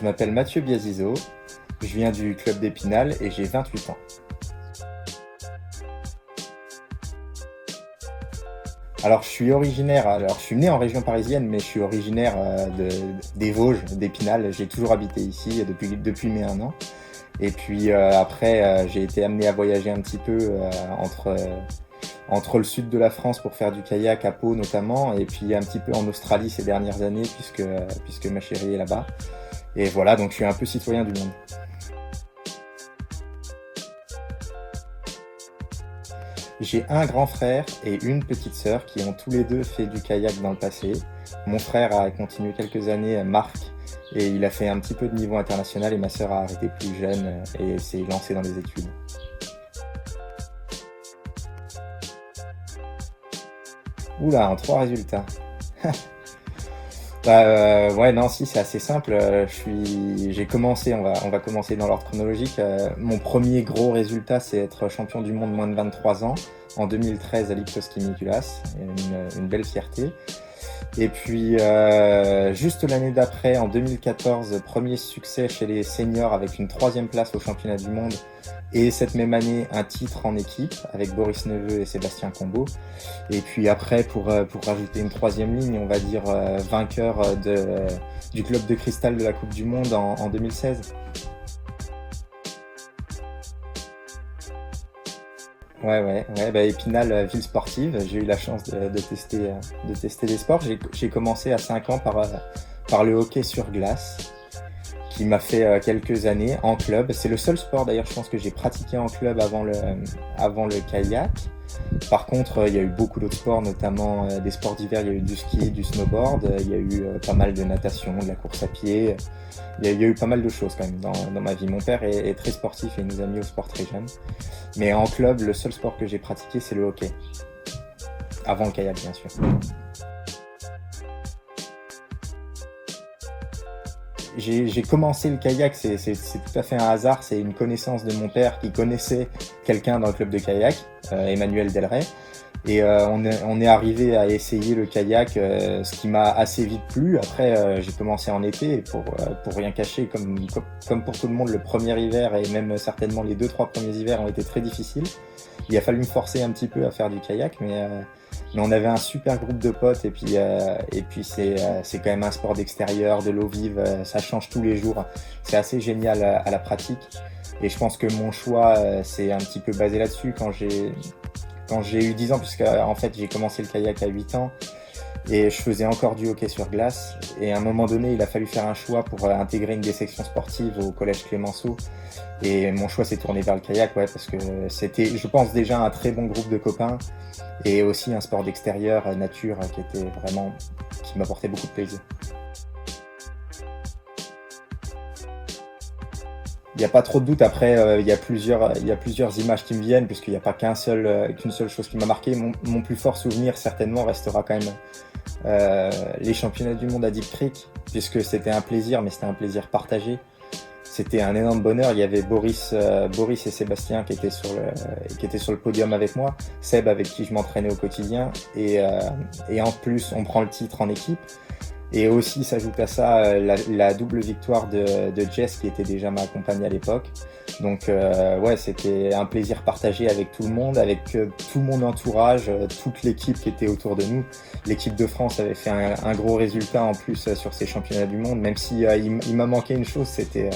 je m'appelle Mathieu Biazizo, je viens du club d'Épinal et j'ai 28 ans. Alors je suis né en région parisienne, mais je suis originaire des Vosges, d'Épinal. J'ai toujours habité ici depuis mes 1 an. Et puis après, j'ai été amené à voyager un petit peu entre le sud de la France pour faire du kayak à Pau notamment, et puis un petit peu en Australie ces dernières années puisque ma chérie est là-bas. Et voilà, donc je suis un peu citoyen du monde. J'ai un grand frère et une petite sœur qui ont tous les deux fait du kayak dans le passé. Mon frère a continué quelques années, Marc, et il a fait un petit peu de niveau international, et ma sœur a arrêté plus jeune et s'est lancée dans les études. Oula, en 3 résultats. Ouais, non, si, c'est assez simple. J'ai commencé, on va commencer dans l'ordre chronologique. Mon premier gros résultat, c'est être champion du monde moins de 23 ans en 2013 à Liptovský Mikuláš, une belle fierté. Et puis, juste l'année d'après, en 2014, premier succès chez les seniors avec une 3e place au championnat du monde. Et cette même année, un titre en équipe avec Boris Neveu et Sébastien Combeau. Et puis après, pour rajouter une 3e ligne, on va dire vainqueur du club de cristal de la Coupe du Monde en 2016. Ouais, Épinal, ville sportive. J'ai eu la chance de tester des sports. J'ai commencé à 5 ans par le hockey sur glace, qui m'a fait quelques années en club. C'est le seul sport d'ailleurs, je pense, que j'ai pratiqué en club avant le kayak. Par contre, il y a eu beaucoup d'autres sports, notamment des sports d'hiver. Il y a eu du ski, du snowboard, il y a eu pas mal de natation, de la course à pied. Il y a eu pas mal de choses quand même dans ma vie. Mon père est très sportif et il nous a mis au sport très jeune. Mais en club, le seul sport que j'ai pratiqué, c'est le hockey. Avant le kayak, bien sûr. J'ai commencé le kayak, c'est tout à fait un hasard. C'est une connaissance de mon père qui connaissait quelqu'un dans le club de kayak, Emmanuel Delray. Et on est arrivé à essayer le kayak, ce qui m'a assez vite plu. Après, j'ai commencé en été, et pour rien cacher, comme pour tout le monde, le premier hiver et même certainement les 2-3 premiers hivers ont été très difficiles. Il a fallu me forcer un petit peu à faire du kayak, mais on avait un super groupe de potes, et puis c'est quand même un sport d'extérieur, de l'eau vive, ça change tous les jours. C'est assez génial à la pratique. Et je pense que mon choix c'est un petit peu basé là-dessus quand j'ai eu 10 ans, puisque en fait j'ai commencé le kayak à 8 ans et je faisais encore du hockey sur glace. Et à un moment donné, il a fallu faire un choix pour intégrer une des sections sportives au collège Clémenceau. Et mon choix s'est tourné vers le kayak, ouais, parce que c'était, je pense, déjà un très bon groupe de copains et aussi un sport d'extérieur, nature, qui m'apportait beaucoup de plaisir. Il n'y a pas trop de doute. Après, il y a plusieurs images qui me viennent, puisqu'il n'y a pas qu'une seule chose qui m'a marqué. Mon plus fort souvenir, certainement, restera quand même les championnats du monde à Deep Creek, puisque c'était un plaisir, mais c'était un plaisir partagé. C'était un énorme bonheur. Il y avait Boris et Sébastien qui étaient sur le podium avec moi, Seb avec qui je m'entraînais au quotidien, et en plus, on prend le titre en équipe. Et aussi s'ajoute à ça la double victoire de Jess, qui était déjà ma compagne à l'époque. Donc ouais, c'était un plaisir partagé avec tout le monde, avec tout mon entourage, toute l'équipe qui était autour de nous. L'équipe de France avait fait un gros résultat en plus sur ces championnats du monde, même si il m'a manqué une chose, c'était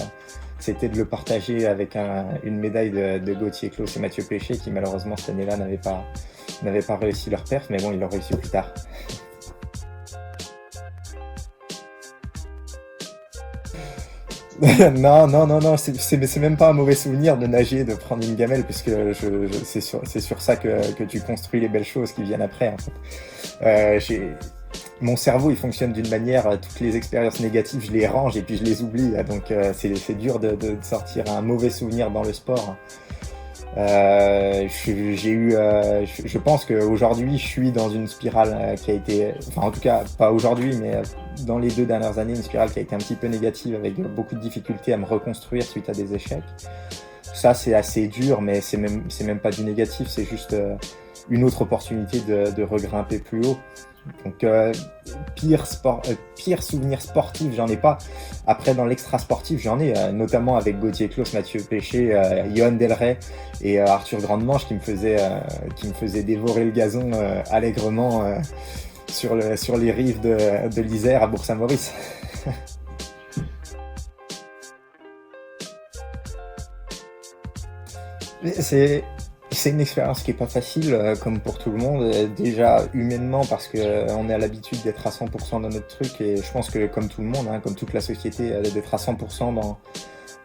de le partager avec une médaille de Gauthier Claus et Mathieu Péché, qui malheureusement cette année-là n'avaient pas réussi leur perf, mais bon, ils l'ont réussi plus tard. Non, c'est même pas un mauvais souvenir de nager, de prendre une gamelle, puisque c'est sur ça que tu construis les belles choses qui viennent après, en fait. Mon cerveau, il fonctionne d'une manière, toutes les expériences négatives, je les range et puis je les oublie, donc c'est dur de sortir un mauvais souvenir dans le sport. Je pense qu'aujourd'hui, je suis dans une spirale qui a été, enfin en tout cas pas aujourd'hui, mais dans les 2 dernières années, une spirale qui a été un petit peu négative, avec beaucoup de difficultés à me reconstruire suite à des échecs. Ça, c'est assez dur, mais c'est même pas du négatif, c'est juste une autre opportunité de regrimper plus haut. Donc pire souvenir sportif, j'en ai pas. Après, dans l'extra sportif, j'en ai, notamment avec Gauthier Clos, Mathieu Péché, Johan Delray et Arthur Grandemanche qui me faisaient dévorer le gazon allègrement sur les rives de l'Isère à Bourg-Saint-Maurice. C'est une expérience qui est pas facile, comme pour tout le monde. Déjà humainement parce que on a l'habitude d'être à 100% dans notre truc et je pense que comme tout le monde, hein, comme toute la société, d'être à 100%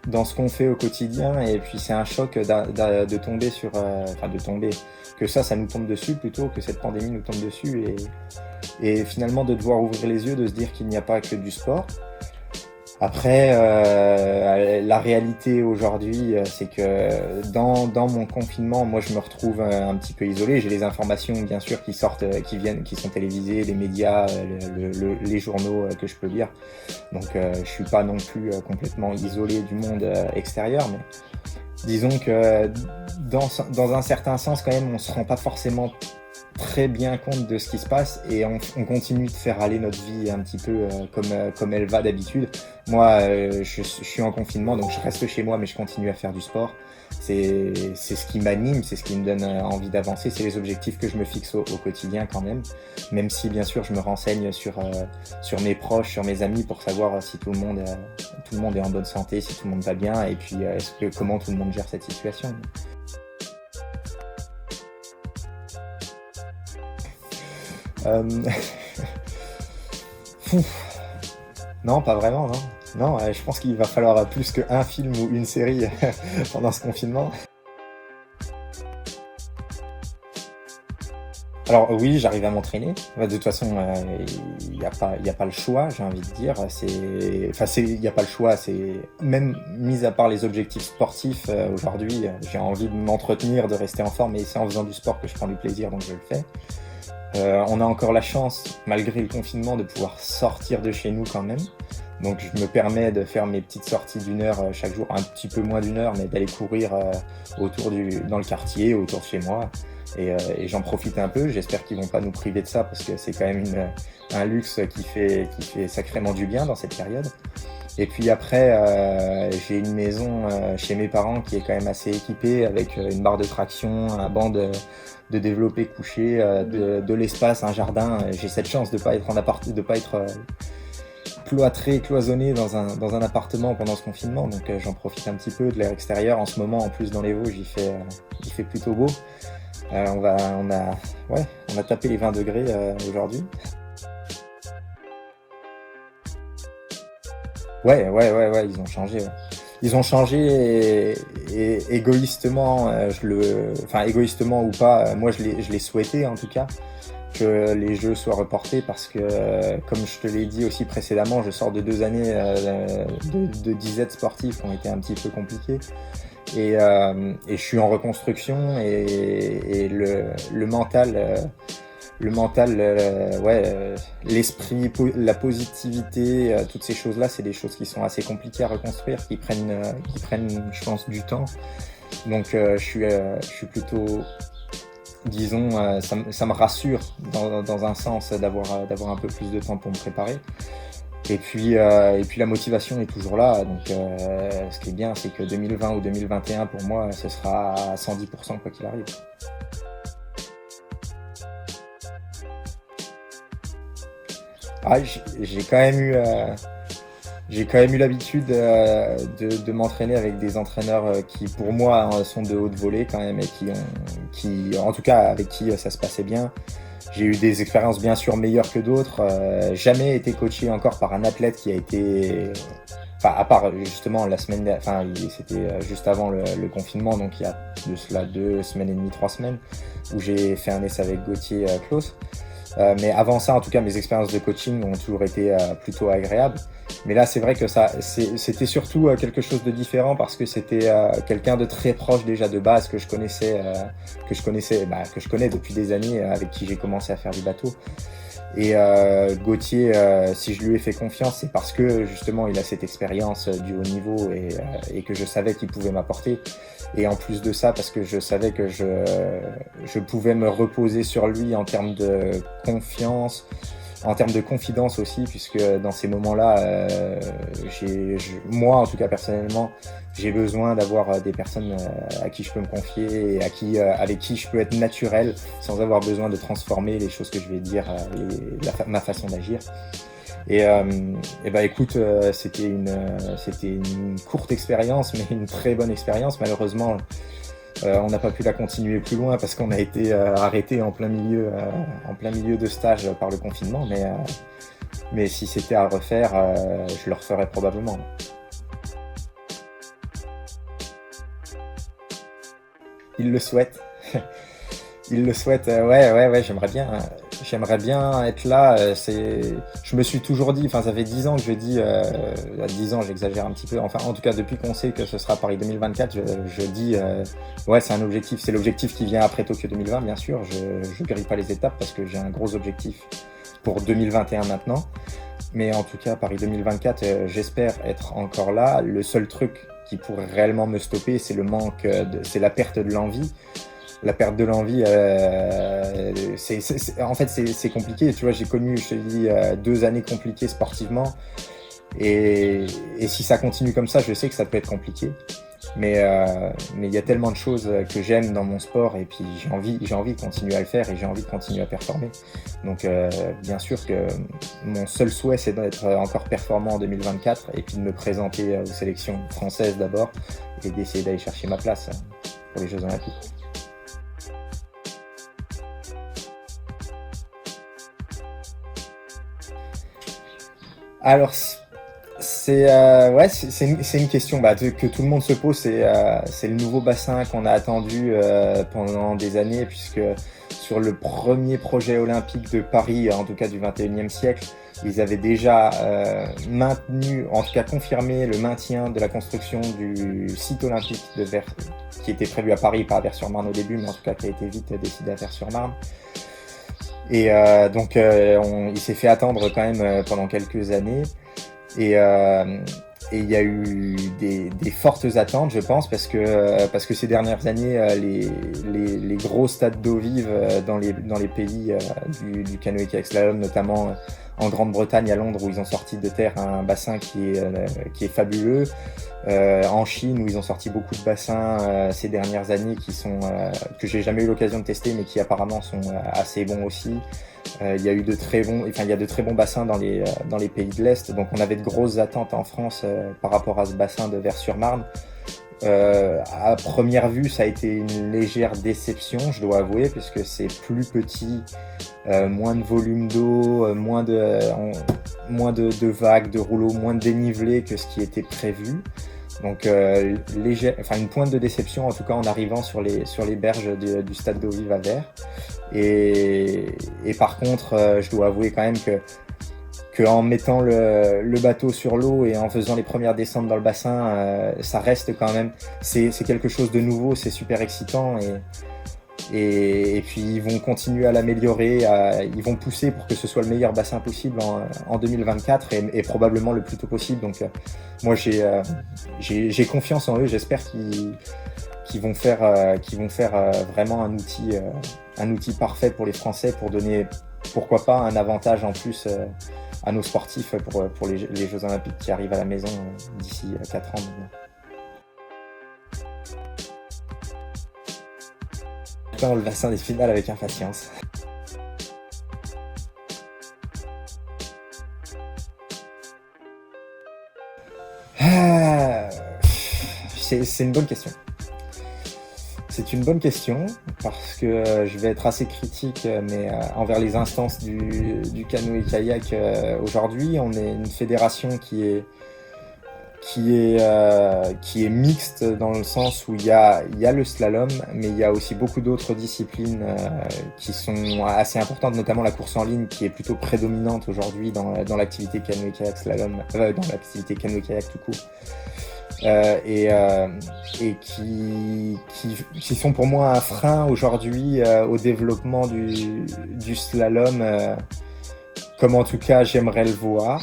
dans ce qu'on fait au quotidien. Et puis c'est un choc de tomber que ça nous tombe dessus plutôt que cette pandémie nous tombe dessus et finalement de devoir ouvrir les yeux, de se dire qu'il n'y a pas que du sport. Après, la réalité aujourd'hui, c'est que dans mon confinement, moi, je me retrouve un petit peu isolé. J'ai les informations, bien sûr, qui sortent, qui sont télévisées, les médias, les journaux que je peux lire. Donc, je suis pas non plus complètement isolé du monde extérieur, mais disons que dans un certain sens, quand même, on se rend pas forcément très bien compte de ce qui se passe et on continue de faire aller notre vie un petit peu comme elle va d'habitude. Moi, je suis en confinement, donc je reste chez moi, mais je continue à faire du sport. C'est ce qui m'anime, c'est ce qui me donne envie d'avancer, c'est les objectifs que je me fixe au quotidien quand même si bien sûr je me renseigne sur mes proches, sur mes amis pour savoir si tout le monde est en bonne santé, si tout le monde va bien et puis comment tout le monde gère cette situation. Non, pas vraiment, non. Non, je pense qu'il va falloir plus qu'un film ou une série pendant ce confinement. Alors oui, j'arrive à m'entraîner. De toute façon, il n'y a pas le choix, j'ai envie de dire. Il n'y a pas le choix. C'est même mis à part les objectifs sportifs aujourd'hui, j'ai envie de m'entretenir, de rester en forme, et c'est en faisant du sport que je prends du plaisir, donc je le fais. On a encore la chance, malgré le confinement, de pouvoir sortir de chez nous quand même. Donc je me permets de faire mes petites sorties d'1 heure chaque jour, un petit peu moins d'1 heure, mais d'aller courir dans le quartier, autour de chez moi. Et j'en profite un peu. J'espère qu'ils vont pas nous priver de ça parce que c'est quand même un luxe qui fait sacrément du bien dans cette période. Et puis après, j'ai une maison chez mes parents qui est quand même assez équipée avec une barre de traction, un banc de développé couché, de l'espace, un jardin. J'ai cette chance de pas être cloîtré, cloisonné dans un appartement pendant ce confinement. Donc j'en profite un petit peu de l'air extérieur. En ce moment, en plus dans les Vosges, il fait plutôt beau. On a tapé les 20 degrés aujourd'hui. Ouais, ils ont changé. Ouais. Ils ont changé et égoïstement, égoïstement ou pas, moi je l'ai souhaité en tout cas, que les Jeux soient reportés parce que, comme je te l'ai dit aussi précédemment, je sors de 2 années de disette sportive qui ont été un petit peu compliquées. Et je suis en reconstruction et le mental, l'esprit, la positivité, toutes ces choses-là, c'est des choses qui sont assez compliquées à reconstruire, qui prennent, je pense, du temps. Donc je suis plutôt, disons, ça me rassure dans un sens d'avoir un peu plus de temps pour me préparer. Et puis la motivation est toujours là. Donc ce qui est bien, c'est que 2020 ou 2021 pour moi, ce sera à 110% quoi qu'il arrive. J'ai quand même eu l'habitude de m'entraîner avec des entraîneurs qui pour moi sont de haute volée quand même et qui en tout cas avec qui ça se passait bien. J'ai eu des expériences bien sûr meilleures que d'autres. Jamais été coaché encore par un athlète qui a été, à part justement c'était juste avant le confinement, donc il y a de cela 2 semaines et demie, 3 semaines, où j'ai fait un essai avec Gauthier Clos. Mais avant ça, en tout cas, mes expériences de coaching ont toujours été plutôt agréables. Mais là, c'est vrai que c'était surtout quelque chose de différent parce que c'était quelqu'un de très proche déjà de base que je connais depuis des années, avec qui j'ai commencé à faire du bateau. Et Gauthier, si je lui ai fait confiance, c'est parce que justement il a cette expérience du haut niveau et que je savais qu'il pouvait m'apporter. Et en plus de ça, parce que je savais que je pouvais me reposer sur lui en termes de confiance, en termes de confidence aussi, puisque dans ces moments-là, moi en tout cas personnellement, j'ai besoin d'avoir des personnes à qui je peux me confier et avec qui je peux être naturel sans avoir besoin de transformer les choses que je vais dire, ma façon d'agir. Et bah écoute, c'était une courte expérience, mais une très bonne expérience. Malheureusement, on n'a pas pu la continuer plus loin parce qu'on a été arrêté en plein milieu de stage par le confinement. Mais si c'était à refaire, je le referais probablement. Il le souhaite. Il le souhaite. Ouais, j'aimerais bien être là. Je me suis toujours dit, enfin, ça fait 10 ans que je dis, 10 ans, j'exagère un petit peu. Enfin, en tout cas, depuis qu'on sait que ce sera Paris 2024, je dis, ouais, c'est un objectif. C'est l'objectif qui vient après Tokyo 2020, bien sûr. Je grille pas les étapes parce que j'ai un gros objectif pour 2021 maintenant. Mais en tout cas, Paris 2024, j'espère être encore là. Le seul truc qui pourrait réellement me stopper, c'est c'est la perte de l'envie. La perte de l'envie, en fait, c'est compliqué. Tu vois, j'ai connu, je te dis, 2 années compliquées sportivement. Et si ça continue comme ça, je sais que ça peut être compliqué. Mais il y a tellement de choses que j'aime dans mon sport et puis j'ai envie de continuer à le faire et j'ai envie de continuer à performer. Donc bien sûr que mon seul souhait c'est d'être encore performant en 2024 et puis de me présenter aux sélections françaises d'abord et d'essayer d'aller chercher ma place pour les Jeux Olympiques. Alors c'est une question que tout le monde se pose. C'est le nouveau bassin qu'on a attendu pendant des années, puisque sur le premier projet olympique de Paris, en tout cas du 21e siècle, ils avaient déjà maintenu, en tout cas confirmé le maintien de la construction du site olympique qui était prévu à Paris, pas à Vers-sur-Marne au début, mais en tout cas qui a été vite décidé à Vers-sur-Marne. Et donc il s'est fait attendre quand même pendant quelques années. Et il y a eu des fortes attentes, je pense, parce que ces dernières années, les gros stades d'eau vive dans les pays du canoë-kayak slalom, notamment en Grande-Bretagne, à Londres, où ils ont sorti de terre un bassin qui est fabuleux. En Chine, où ils ont sorti beaucoup de bassins ces dernières années que j'ai jamais eu l'occasion de tester, mais qui apparemment sont assez bons aussi. Il y a de très bons bassins dans les pays de l'Est, donc on avait de grosses attentes en France par rapport à ce bassin de Vers-sur-Marne. À première vue, ça a été une légère déception, je dois avouer, puisque c'est plus petit, moins de volume d'eau, moins de vagues, de rouleaux, moins de dénivelé que ce qui était prévu. Donc une pointe de déception en tout cas en arrivant sur les berges du stade d'eau vive à Vers. Et par contre, je dois avouer quand même que en mettant le bateau sur l'eau et en faisant les premières descentes dans le bassin, ça reste quand même, c'est quelque chose de nouveau, c'est super excitant et puis ils vont continuer à l'améliorer, ils vont pousser pour que ce soit le meilleur bassin possible en 2024 et probablement le plus tôt possible. Donc moi j'ai confiance en eux, j'espère qu'ils vont faire vraiment un outil parfait pour les Français pour donner pourquoi pas un avantage en plus à nos sportifs pour les Jeux Olympiques qui arrivent à la maison d'ici 4 ans maintenant. J'attends le bassin des finales avec impatience. C'est une bonne question. C'est une bonne question parce que je vais être assez critique mais envers les instances du canoë-kayak aujourd'hui. On est une fédération qui est mixte dans le sens où il y a le slalom, mais il y a aussi beaucoup d'autres disciplines qui sont assez importantes, notamment la course en ligne qui est plutôt prédominante aujourd'hui dans l'activité canoë-kayak slalom, dans l'activité canoë-kayak tout court. Et qui sont pour moi un frein aujourd'hui au développement du slalom comme en tout cas j'aimerais le voir.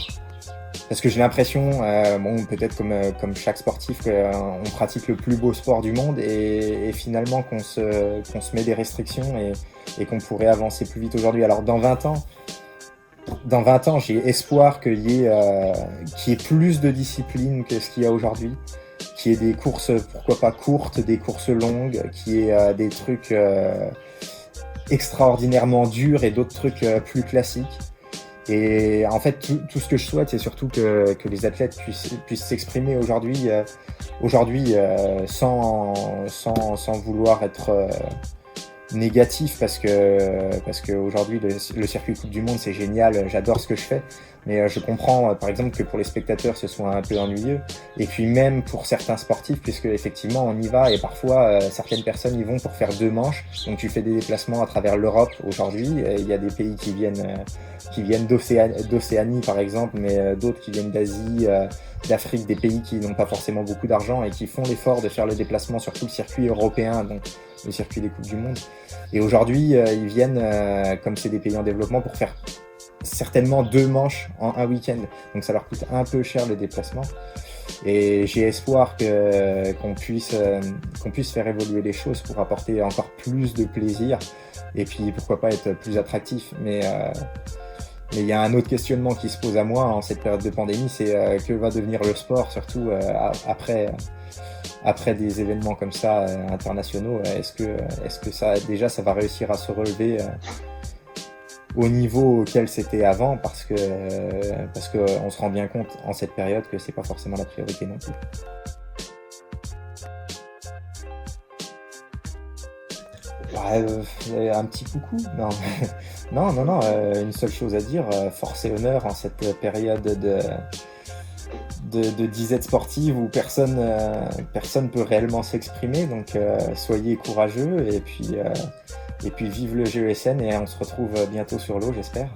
Parce que j'ai l'impression, bon, peut-être comme chaque sportif, qu'on pratique le plus beau sport du monde et finalement qu'on se met des restrictions et qu'on pourrait avancer plus vite aujourd'hui. Alors dans 20 ans, j'ai espoir qu'il y ait plus de disciplines que ce qu'il y a aujourd'hui, qu'il y ait des courses, pourquoi pas courtes, des courses longues, qu'il y ait des trucs extraordinairement durs et d'autres trucs plus classiques. Et en fait, tout ce que je souhaite, c'est surtout que les athlètes puissent s'exprimer aujourd'hui, sans vouloir être négatif, parce que aujourd'hui le circuit Coupe du Monde c'est génial, j'adore ce que je fais, mais je comprends par exemple que pour les spectateurs ce soit un peu ennuyeux, et puis même pour certains sportifs, puisque effectivement on y va et parfois certaines personnes y vont pour faire 2 manches, donc tu fais des déplacements à travers l'Europe aujourd'hui, il y a des pays qui viennent d'Océanie par exemple, mais d'autres qui viennent d'Asie, d'Afrique, des pays qui n'ont pas forcément beaucoup d'argent et qui font l'effort de faire le déplacement sur tout le circuit européen, donc le circuit des Coupes du Monde. Et aujourd'hui, ils viennent, comme c'est des pays en développement, pour faire certainement 2 manches en un week-end. Donc ça leur coûte un peu cher le déplacement. Et j'ai espoir qu'on puisse faire évoluer les choses pour apporter encore plus de plaisir et puis pourquoi pas être plus attractif. Mais il y a un autre questionnement qui se pose à moi en cette période de pandémie, c'est que va devenir le sport, surtout après des événements comme ça internationaux. Est-ce que ça va réussir à se relever au niveau auquel c'était avant, parce que on se rend bien compte en cette période que c'est pas forcément la priorité non plus. Un petit coucou, non. Non, une seule chose à dire, force et honneur en cette période de disette sportive où personne peut réellement s'exprimer, donc soyez courageux et puis vive le GESN et on se retrouve bientôt sur l'eau, j'espère.